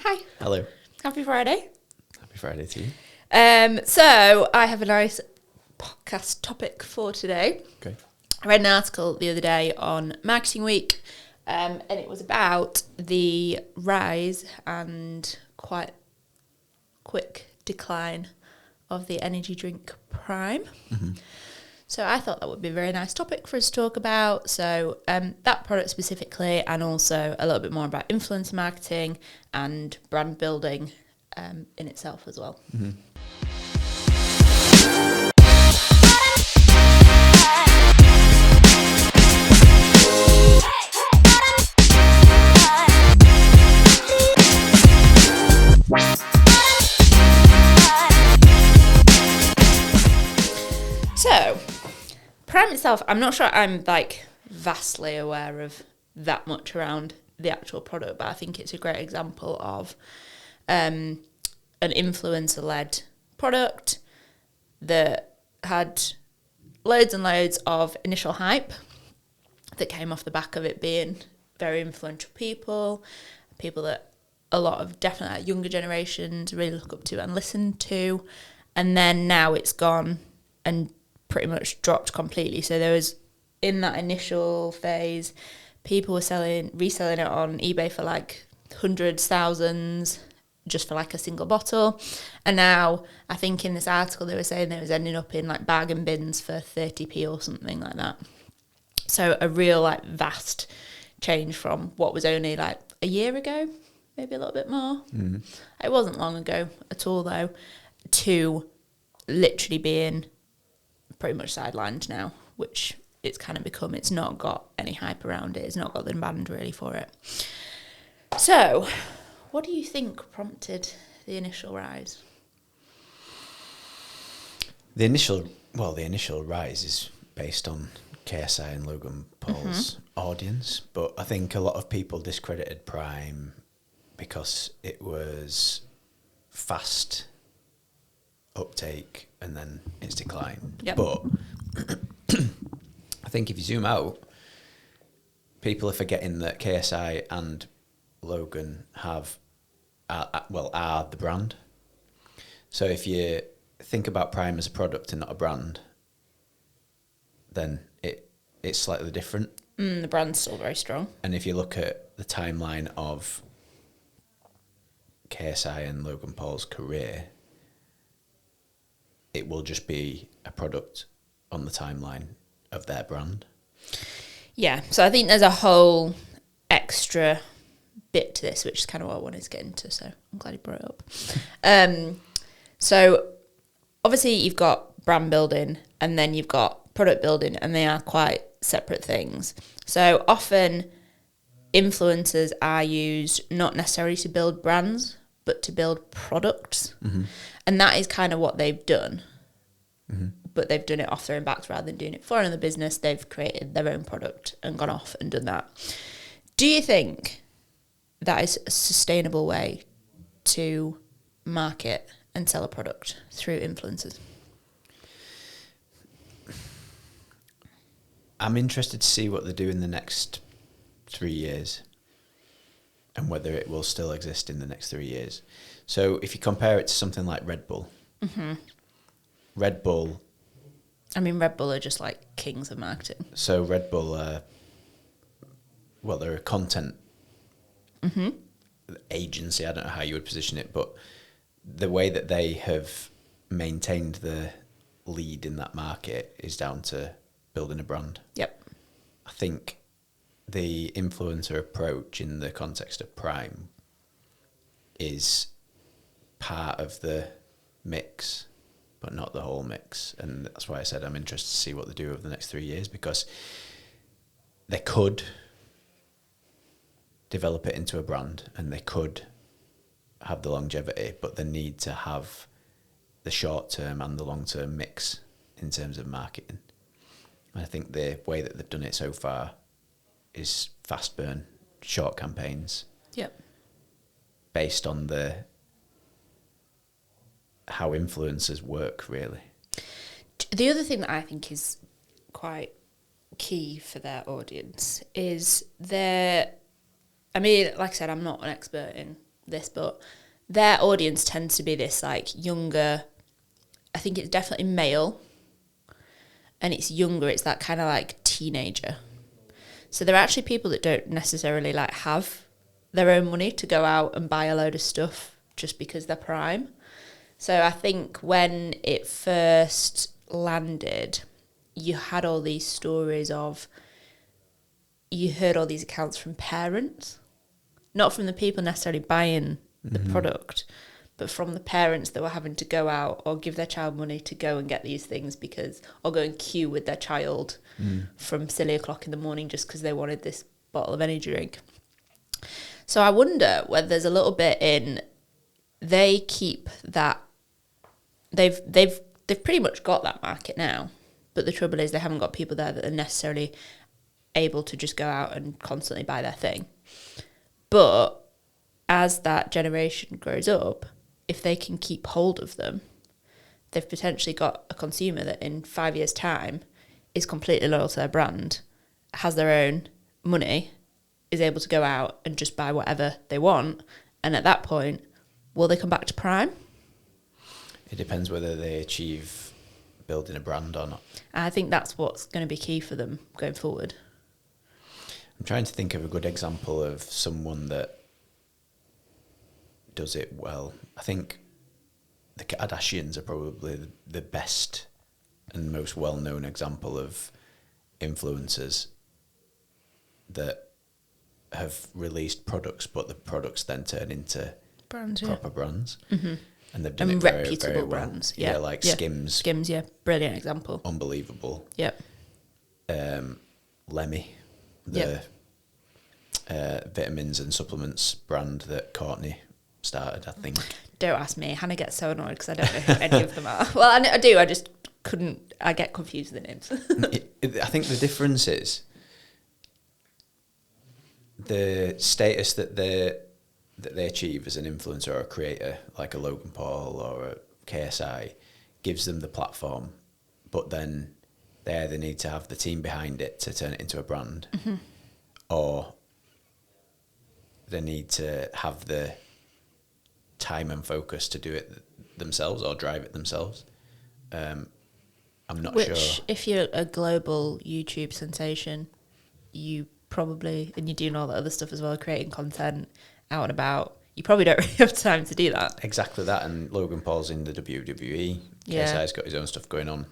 Hi. Hello. Happy Friday. Happy Friday to you. So I have a nice podcast topic for today. Okay. I read an article the other day on Marketing Week, and it was about the rise and quite quick decline of the energy drink Prime. Mm-hmm. So I thought that would be a very nice topic for us to talk about. So that product specifically, and also a little bit more about influencer marketing and brand building in itself as well. Mm-hmm. So, Prime itself, I'm not sure I'm vastly aware of that much around the actual product, but I think it's a great example of an influencer-led product that had loads and loads of initial hype that came off the back of it being very influential people that a lot of definitely younger generations really look up to and listen to, and then now it's gone and pretty much dropped completely. So there was, in that initial phase, people were reselling it on eBay for hundreds, thousands, just for a single bottle. And now I think in this article they were saying they was ending up in bargain bins for 30p or something like that. So a real vast change from what was only a year ago, maybe a little bit more. Mm-hmm. It wasn't long ago at all though, to literally being pretty much sidelined now, which it's kind of become. It's not got any hype around it. It's not got the demand really for it. So, what do you think prompted the initial rise? The initial rise is based on KSI and Logan Paul's audience, but I think a lot of people discredited Prime because it was fast uptake and then its decline. Yep. But I think if you zoom out, people are forgetting that KSI and Logan are the brand. So if you think about Prime as a product and not a brand, then it's slightly different. The brand's still very strong. And if you look at the timeline of KSI and Logan Paul's career, it will just be a product on the timeline of their brand. Yeah, so I think there's a whole extra bit to this, which is kind of what I wanted to get into, so I'm glad you brought it up. So obviously you've got brand building and then you've got product building, and they are quite separate things. So often influencers are used not necessarily to build brands, but to build products. Mm-hmm. And that is kind of what they've done. Mm-hmm. But they've done it off their own backs rather than doing it for another business. They've created their own product and gone off and done that. Do you think that is a sustainable way to market and sell a product through influencers? I'm interested to see what they do in the next 3 years and whether it will still exist in the next 3 years. So if you compare it to something like Red Bull, Red Bull... Red Bull are just kings of marketing. So Red Bull, they're a content agency. I don't know how you would position it, but the way that they have maintained the lead in that market is down to building a brand. Yep. I think the influencer approach in the context of Prime is part of the mix, but not the whole mix. And that's why I said I'm interested to see what they do over the next 3 years, because they could develop it into a brand and they could have the longevity, but they need to have the short-term and the long-term mix in terms of marketing. And I think the way that they've done it so far is fast burn, short campaigns. Yep. Based on how influencers work, really. The other thing that I think is quite key for their audience is like I said, I'm not an expert in this, but their audience tends to be this like younger, I think it's definitely male, and it's younger, it's that kind of like teenager. So they're actually people that don't necessarily like have their own money to go out and buy a load of stuff just because they're Prime. So I think when it first landed, you had all these stories of, you heard all these accounts from parents, not from the people necessarily buying the product, but from the parents that were having to go out or give their child money to go and get these things because, or go and queue with their child from silly o'clock in the morning just because they wanted this bottle of energy drink. So I wonder whether there's a little bit in, they keep that, they've pretty much got that market now, but the trouble is they haven't got people there that are necessarily able to just go out and constantly buy their thing. But as that generation grows up, if they can keep hold of them, they've potentially got a consumer that in 5 years' time is completely loyal to their brand, has their own money, is able to go out and just buy whatever they want. And at that point, will they come back to Prime? It depends whether they achieve building a brand or not. I think that's what's going to be key for them going forward. I'm trying to think of a good example of someone that does it well. I think the Kardashians are probably the best and most well-known example of influencers that have released products, but the products then turn into brands, proper brands. Mm-hmm. And they've done and it very, reputable very well. brands. Yeah, like Skims. Skims, yeah. Brilliant example. Unbelievable. Yep. Lemmy, the vitamins and supplements brand that Courtney started, I think. Don't ask me. Hannah gets so annoyed because I don't know who any of them are. Well, I do. I just couldn't. I get confused with the names. I think the difference is the status that they achieve as an influencer or a creator, like a Logan Paul or a KSI, gives them the platform, but then they either need to have the team behind it to turn it into a brand, or they need to have the time and focus to do it themselves or drive it themselves. I'm not sure. Which, if you're a global YouTube sensation, you probably, and you're doing all the other stuff as well, creating content out and about, you probably don't really have time to do that. Exactly that, and Logan Paul's in the WWE. Yeah. KSI's got his own stuff going on.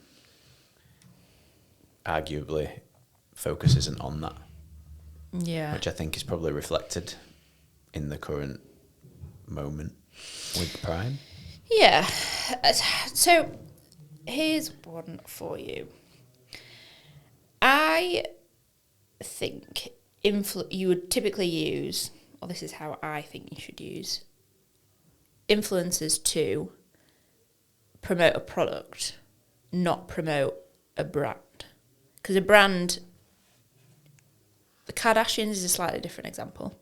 Arguably, focus isn't on that. Yeah. Which I think is probably reflected in the current moment with Prime. Yeah. So here's one for you. I think you would typically use, or this is how I think you should use, influencers to promote a product, not promote a brand. Because a brand, the Kardashians is a slightly different example,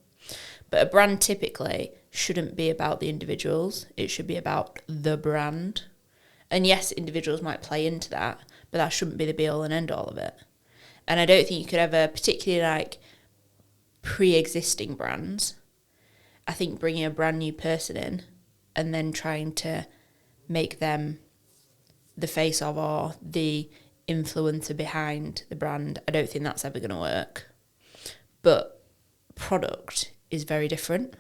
but a brand typically shouldn't be about the individuals. It should be about the brand. And yes, individuals might play into that, but that shouldn't be the be-all and end-all of it. And I don't think you could ever, particularly like pre-existing brands, I think bringing a brand new person in and then trying to make them the face of or the influencer behind the brand, I don't think that's ever going to work. But product is very different.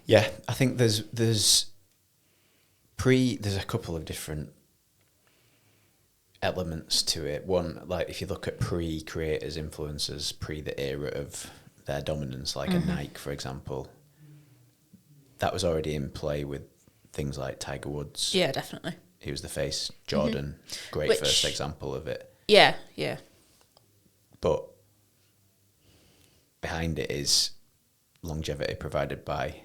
Yeah, I think there's a couple of different elements to it. One, like if you look at pre-creators, influencers, pre the era of their dominance, like a Nike, for example, that was already in play with things like Tiger Woods. Yeah, definitely. He was the face. Jordan, great first example of it. Yeah, yeah. But behind it is longevity provided by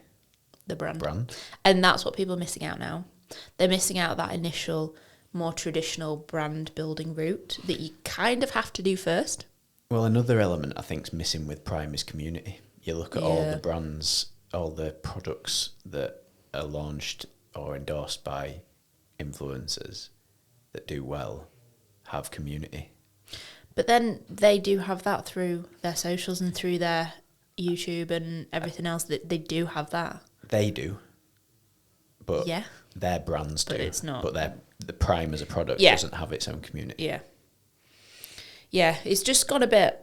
The brand. brand. And that's what people are missing out now. They're missing out that initial, more traditional brand building route that you kind of have to do first. Well, another element I think is missing with Prime is community. You look at all the brands, all the products that are launched or endorsed by influencers that do well have community. But then they do have that through their socials and through their YouTube and everything else, that they do have that. they do, but Yeah. their brands do. But it's not. But the Prime as a product Yeah. doesn't have its own community. Yeah. Yeah, it's just got a bit...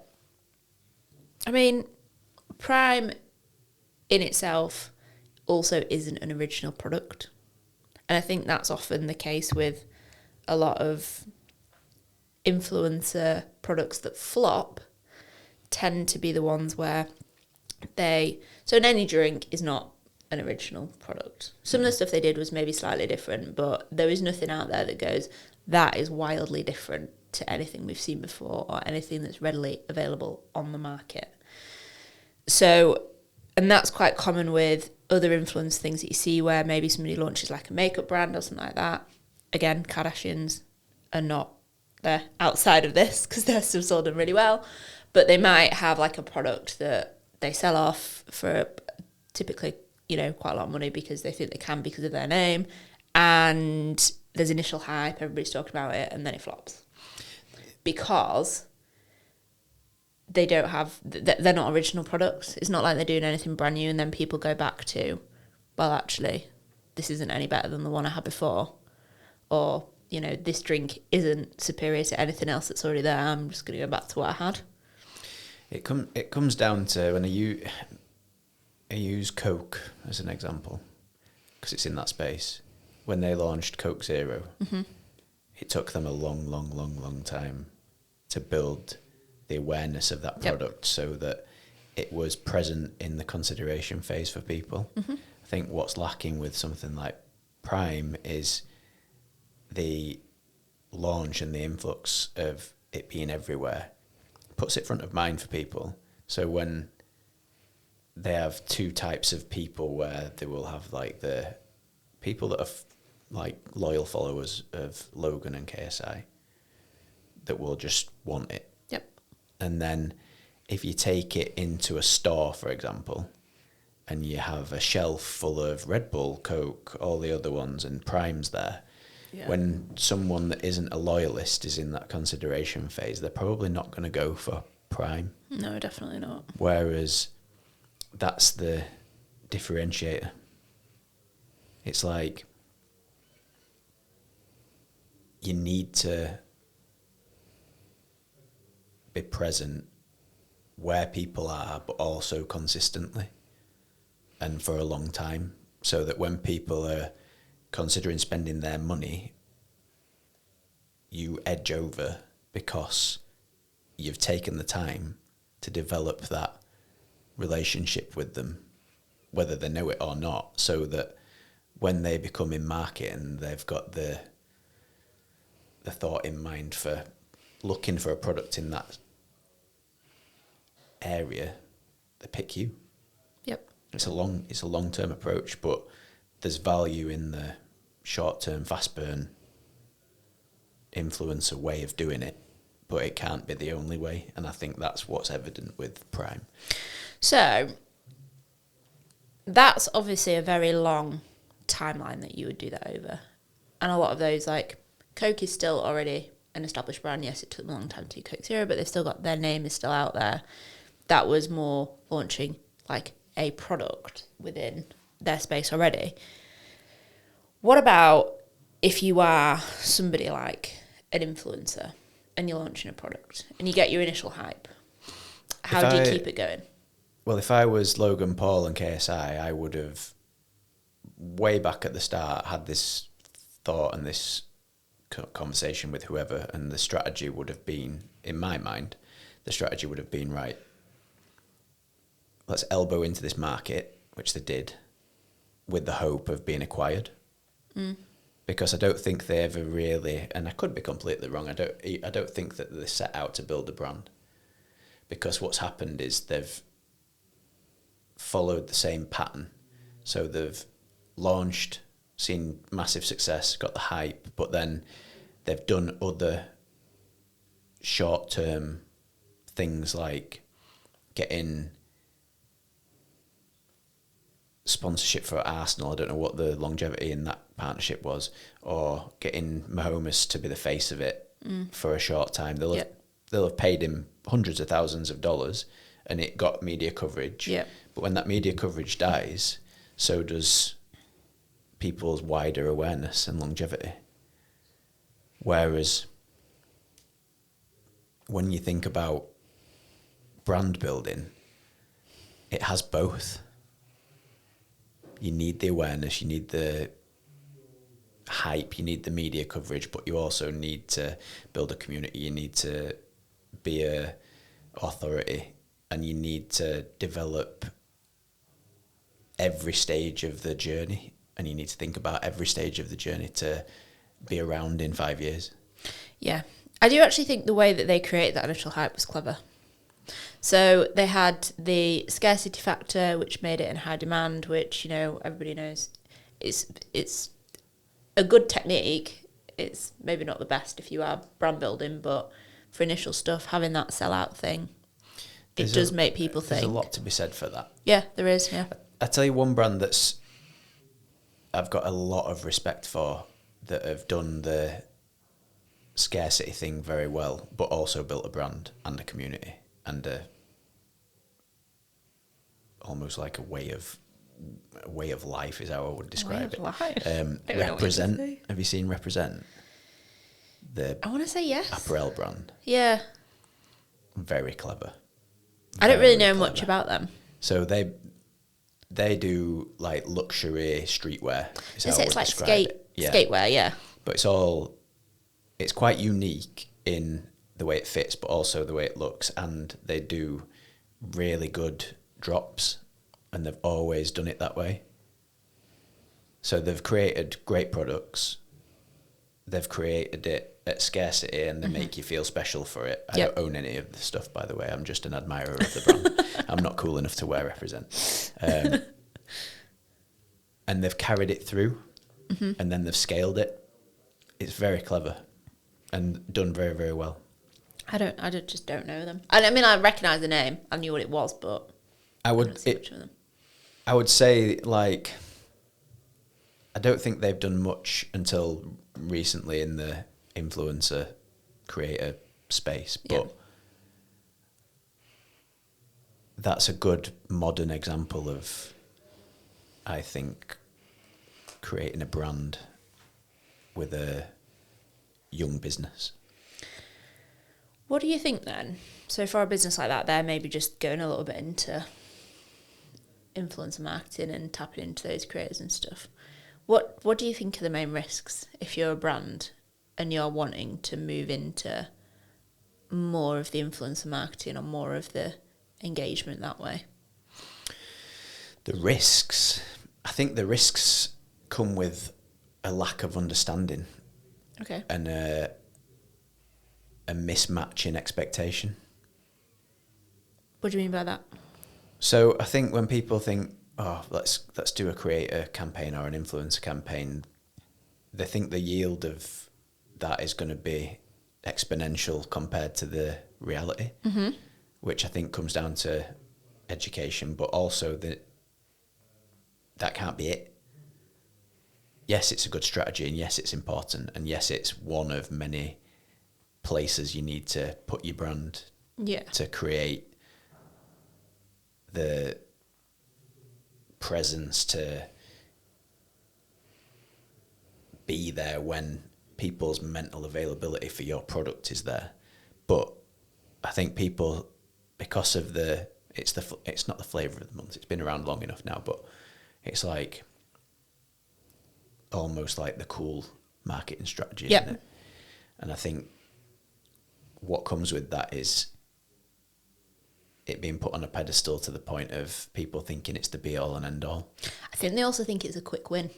I mean, Prime in itself also isn't an original product. And I think that's often the case with a lot of influencer products that flop tend to be the ones where so an energy drink is not an original product. Some of the stuff they did was maybe slightly different, but there is nothing out there that goes, that is wildly different to anything we've seen before or anything that's readily available on the market. So, and that's quite common with other influence things that you see where maybe somebody launches like a makeup brand or something like that. Again, Kardashians are not there outside of this because they're still sold them really well, but they might have like a product that they sell off for typically, quite a lot of money because they think they can because of their name, and there's initial hype, everybody's talking about it, and then it flops because they don't have, they're not original products. It's not like they're doing anything brand new and then people go back to, well, actually, this isn't any better than the one I had before, or this drink isn't superior to anything else that's already there. I'm just going to go back to what I had. It comes down to when I use Coke as an example because it's in that space. When they launched Coke Zero, it took them a long time to build the awareness of that product so that it was present in the consideration phase for people. I think what's lacking with something like Prime is the launch and the influx of it being everywhere puts it front of mind for people. So when they have two types of people where they will have like the people that are like loyal followers of Logan and KSI that will just want it. Yep. And then if you take it into a store, for example, and you have a shelf full of Red Bull, Coke, all the other ones, and Prime's there, when someone that isn't a loyalist is in that consideration phase, they're probably not going to go for Prime. No, definitely not. Whereas that's the differentiator. It's like you need to be present where people are, but also consistently and for a long time, so that when people are considering spending their money, you edge over because you've taken the time to develop that relationship with them, whether they know it or not, so that when they become in market and they've got the thought in mind for looking for a product in that area, they pick you. Yep. It's a long-term approach, but there's value in the short-term, fast-burn influencer way of doing it, but it can't be the only way, and I think that's what's evident with Prime. So that's obviously a very long timeline that you would do that over, and a lot of those, like Coke is still already an established brand. Yes, it took them a long time to do Coke Zero, but they've still got, their name is still out there. That was more launching like a product within their space already. What about if you are somebody like an influencer and you're launching a product and you get your initial hype? How do you keep it going? Well, if I was Logan Paul and KSI, I would have, way back at the start, had this thought and this conversation with whoever, and the strategy would have been, in my mind, the strategy would have been, right, let's elbow into this market, which they did, with the hope of being acquired. Because I don't think they ever really, and I could be completely wrong, I don't think that they set out to build a brand. Because what's happened is they've followed the same pattern. So they've launched, seen massive success, got the hype, but then they've done other short-term things like getting sponsorship for Arsenal. I don't know what the longevity in that partnership was, or getting Mahomes to be the face of it for a short time. They'll have paid him hundreds of thousands of dollars, and it got media coverage. But when that media coverage dies, so does people's wider awareness and longevity. Whereas when you think about brand building, it has both. You need the awareness, you need the hype, you need the media coverage, but you also need to build a community, you need to be a authority, and you need to develop every stage of the journey, and you need to think about every stage of the journey to be around in 5 years. Yeah. I do actually think the way that they created that initial hype was clever. So they had the scarcity factor, which made it in high demand, which, you know, everybody knows it's a good technique. It's maybe not the best if you are brand building, but for initial stuff, having that sell-out thing, it does make people think. There's a lot to be said for that. Yeah, there is, yeah. I tell you one brand I've got a lot of respect for, that have done the scarcity thing very well, but also built a brand and a community and almost like a way of life is how I would describe it. Represent. Have you seen Represent? I want to say yes. Apparel brand. Yeah. Very clever. I don't really know much about them. So they do like luxury streetwear. It's like skatewear, yeah. But it's quite unique in the way it fits, but also the way it looks. And they do really good drops, and they've always done it that way. So they've created great products. They've created it at scarcity, and they make you feel special for it. I don't own any of the stuff, by the way. I'm just an admirer of the brand. I'm not cool enough to wear Represent. And they've carried it through, and then they've scaled it. It's very clever and done very, very well. I just don't know them. I mean, I recognise the name. I knew what it was, but I don't see much of them. I would say, like, I don't think they've done much until recently in the influencer creator space, but that's a good modern example of, I think, creating a brand with a young business. What do you think then? So for a business like that, they're maybe just going a little bit into influencer marketing and tapping into those creators and stuff. What do you think are the main risks if you're a brand and you're wanting to move into more of the influencer marketing or more of the engagement that way? The risks, I think the risks come with a lack of understanding. Okay. And a mismatch in expectation. What do you mean by that? So I think when people think, oh, let's do a creator campaign or an influencer campaign, they think the yield of that is going to be exponential compared to the reality, which I think comes down to education, but also that can't be it. Yes, it's a good strategy, and yes, it's important, and yes, it's one of many places you need to put your brand to create the presence to be there when people's mental availability for your product is there. But I think people, because of it's not the flavour of the month, it's been around long enough now, but it's like almost like the cool marketing strategy, isn't it? And I think what comes with that is it being put on a pedestal to the point of people thinking it's the be-all and end-all. I think they also think it's a quick win.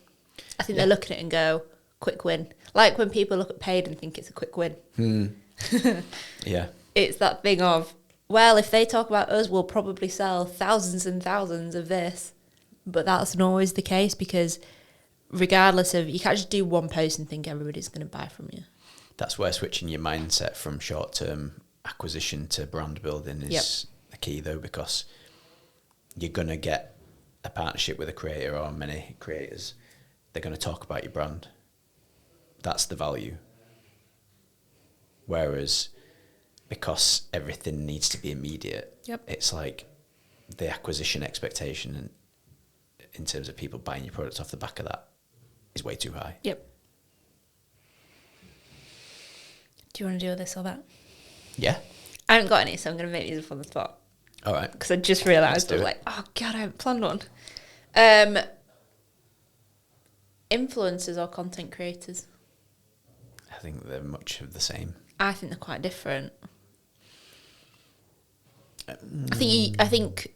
I think they look at it and go, quick win. Like when people look at paid and think it's a quick win. Yeah. It's that thing of, well, if they talk about us, we'll probably sell thousands and thousands of this. But that's not always the case, because regardless of, you can't just do one post and think everybody's going to buy from you. That's where switching your mindset from short-term acquisition to brand building is the key, though, because you're going to get a partnership with a creator or many creators. They're going to talk about your brand. That's the value. Whereas, because everything needs to be immediate, it's like the acquisition expectation in terms of people buying your products off the back of that is way too high. Yep. Do you want to do this or that? Yeah. I haven't got any, so I'm going to make these up on the spot. All right. Because I just realised, I was like, oh, God, I haven't planned one. Influencers or content creators? I think they're much of the same. I think they're quite different. I think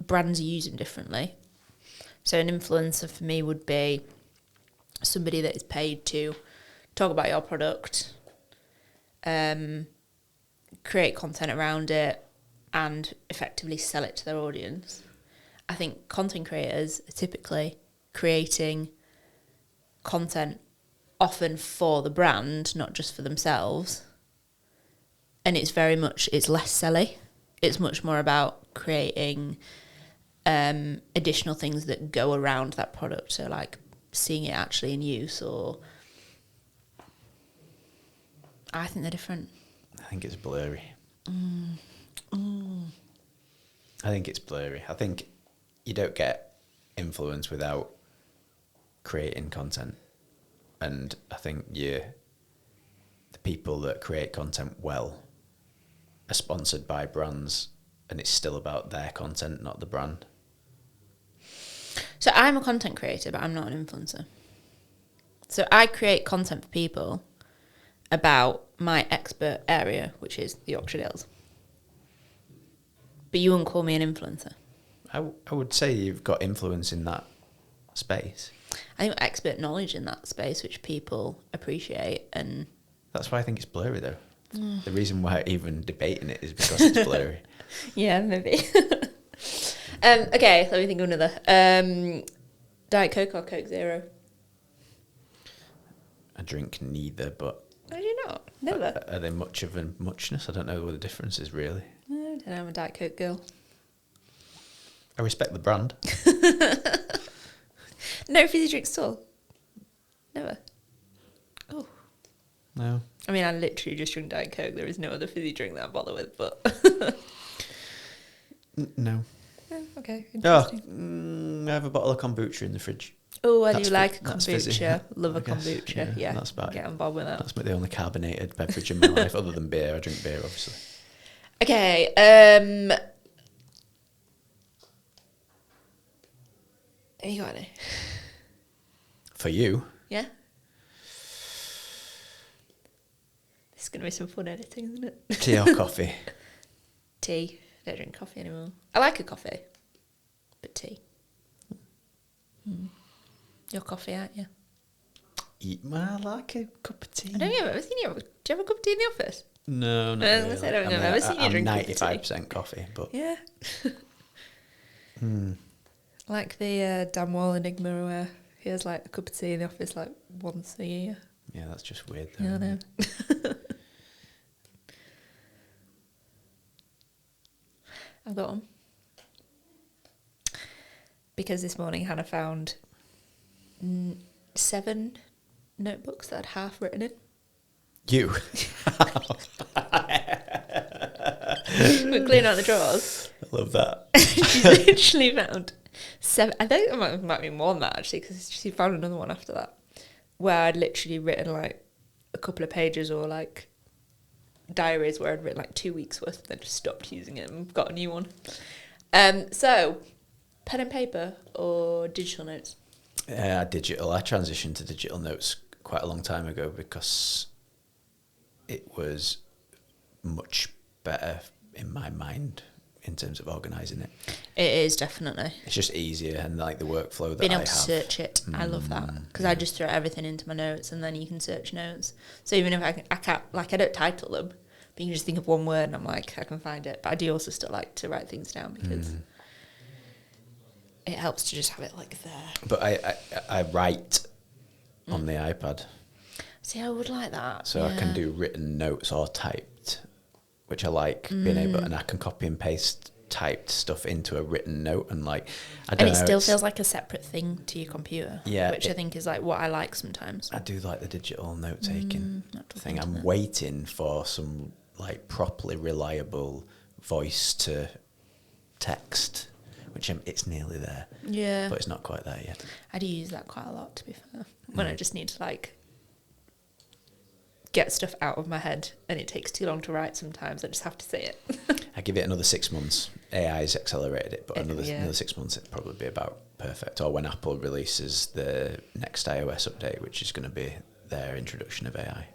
brands use them differently. So an influencer for me would be somebody that is paid to talk about your product, create content around it, and effectively sell it to their audience. I think content creators are typically creating content often for the brand, not just for themselves. And it's less selly. It's much more about creating additional things that go around that product. So like seeing it actually in use, or I think they're different. I think it's blurry. I think it's blurry. I think you don't get influence without creating content. And I think the people that create content well are sponsored by brands, and it's still about their content, not the brand. So I'm a content creator, but I'm not an influencer. So I create content for people about my expert area, which is the Yorkshire Dales. But you wouldn't call me an influencer. I would say you've got influence in that space. I think expert knowledge in that space, which people appreciate, and that's why I think it's blurry, though. The reason why even debating it is because it's blurry. Yeah, maybe. Okay, let me think of another. Diet Coke or Coke Zero? I drink neither, but... How do you not? Never. Are they much of a muchness? I don't know what the difference is, really. I don't know, I'm a Diet Coke girl. I respect the brand. No fizzy drinks at all? Never? Oh. No. I mean, I literally just drink Diet Coke. There is no other fizzy drink that I bother with, but... No. Oh, okay, Oh, interesting. I have a bottle of kombucha in the fridge. Oh, I That's do like a that's fizzy. kombucha. Love a I guess, kombucha. Yeah, that's about get it. on board with that. That's the only carbonated beverage in my life, other than beer. I drink beer, obviously. Okay. Have you got any? For you? Yeah. This is going to be some fun editing, isn't it? Tea or coffee? Tea. I don't drink coffee anymore. I like a coffee, but tea. You're coffee, aren't you? Well, I like a cup of tea. I don't think I've ever seen you. Do you have a cup of tea in the office? No, not I was really. gonna say, I don't think I've ever seen you drink a cup of tea. I'm 95% coffee, but... Yeah. Like the Dan Wall Enigma where he has like a cup of tea in the office like once a year. Yeah, that's just weird, though. Yeah, I know. I've got them. Because this morning Hannah found 7 notebooks that had half written in. You? We're clearing out the drawers. I love that. She's literally found 7. I think it might be more than that actually, because she found another one after that where I'd literally written like a couple of pages, or like diaries where I'd written like 2 weeks worth, and then just stopped using it and got a new one. So, pen and paper or digital notes? Digital. I transitioned to digital notes quite a long time ago because it was much better in my mind in terms of organising it. It is, definitely. It's just easier, and like the workflow that Being I able have. to search it, I love that, because I just throw everything into my notes and then you can search notes. So even if I can't, like, I don't title them, but you can just think of one word and I'm like, I can find it. But I do also still like to write things down because it helps to just have it like there. But I write on the iPad. See, I would like that. So I can do written notes or typed, which I like being able, and I can copy and paste typed stuff into a written note, and like, I don't know. And it still feels like a separate thing to your computer, which I think is like what I like sometimes. I do like the digital note taking thing. I'm that. waiting for some like properly reliable voice to text which it's nearly there, Yeah. but it's not quite there yet. I do use that quite a lot, to be fair. When I just need to, like, get stuff out of my head and it takes too long to write sometimes, I just have to say it. I give it another 6 months. AI's accelerated it, but another 6 months it'd probably be about perfect. Or when Apple releases the next iOS update, which is going to be their introduction of AI.